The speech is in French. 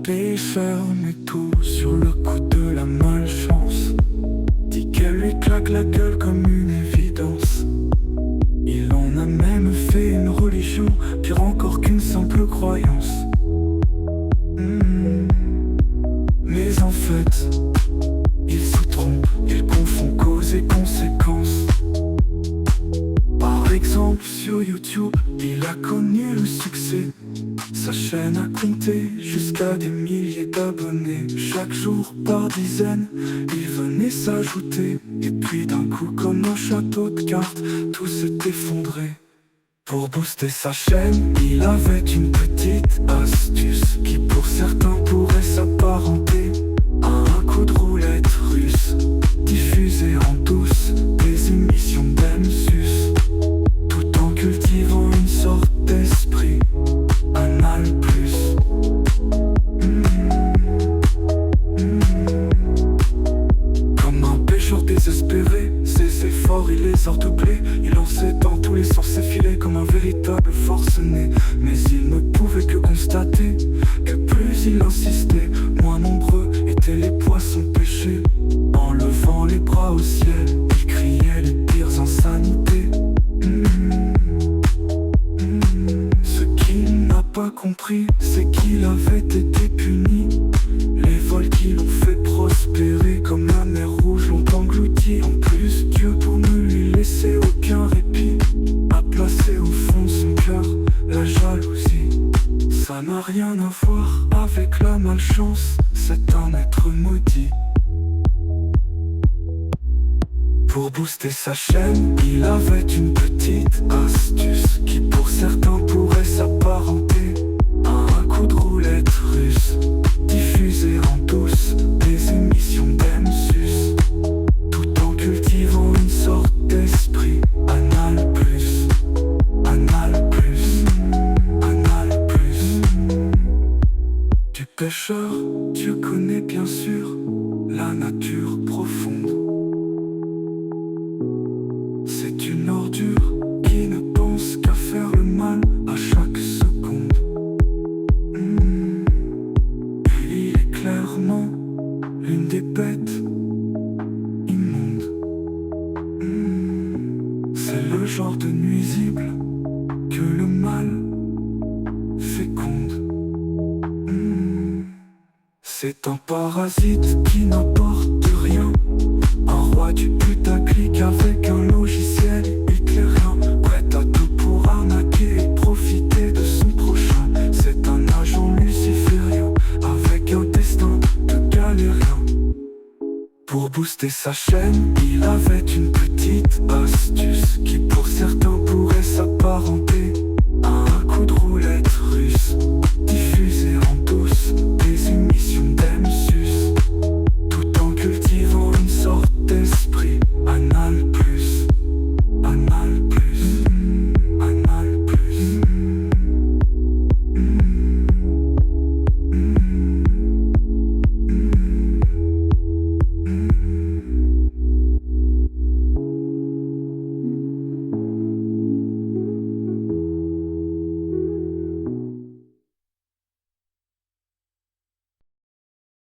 pays ferme et tout sur le coup de la malchance. Dit qu'elle lui claque la gueule comme une évidence. Il en a même fait une religion, pire encore qu'une simple croyance. Mais en fait, il se trompe, il confond cause et conséquence. Par exemple, sur YouTube, il a connu le succès. Sa chaîne a compté jusqu'à des milliers d'abonnés. Chaque jour par dizaines, il venait s'ajouter. Et puis d'un coup, comme un château de cartes, tout s'est effondré. Pour booster sa chaîne, il avait une petite astuce qui pour certains pourrait s'apparenter à un coup de roulette russe. Diffuser en douce des émissions d'M-Sus, tout en cultivant une sorte d'esprit anal plus. Comme un pêcheur désespéré, ses efforts il les a redoublés. Il lançait dans tous les sens ses filets comme un véritable forcené. Mais il ne pouvait que constater que plus il insistait, moins nombreux étaient les poissons pêchés. En levant les bras au ciel, il criait les pires insanités. Ce qu'il n'a pas compris, c'est qu'il avait été puni. Les vols qui l'ont fait prospérer comme la mer Rouge l'ont englouti. En plus, Dieu pour ne lui laisser aucun répit a placé au fond de son cœur la jalousie. Ça n'a rien à voir avec la malchance, c'est un être maudit. Pour booster sa chaîne, il avait une petite astuce qui pour certains pourrait s'apparenter à un coup de roulette russe. Diffuser en douce des émissions d'M-Sus, tout en cultivant une sorte d'esprit anal plus. Anal plus. Anal plus. Du pêcheur, Dieu connaît bien sûr la nature profonde. C'est une ordure qui ne pense qu'à faire le mal à chaque seconde. Il est clairement l'une des bêtes immondes. C'est le genre de nuisible que le mal féconde. C'est un parasite qui n'apporte rien, un roi du putaclic avec un logiciel hitlérien, prêt à tout pour arnaquer et profiter de son prochain. C'est un agent luciférien avec un destin de galérien. Pour booster sa chaîne, il avait une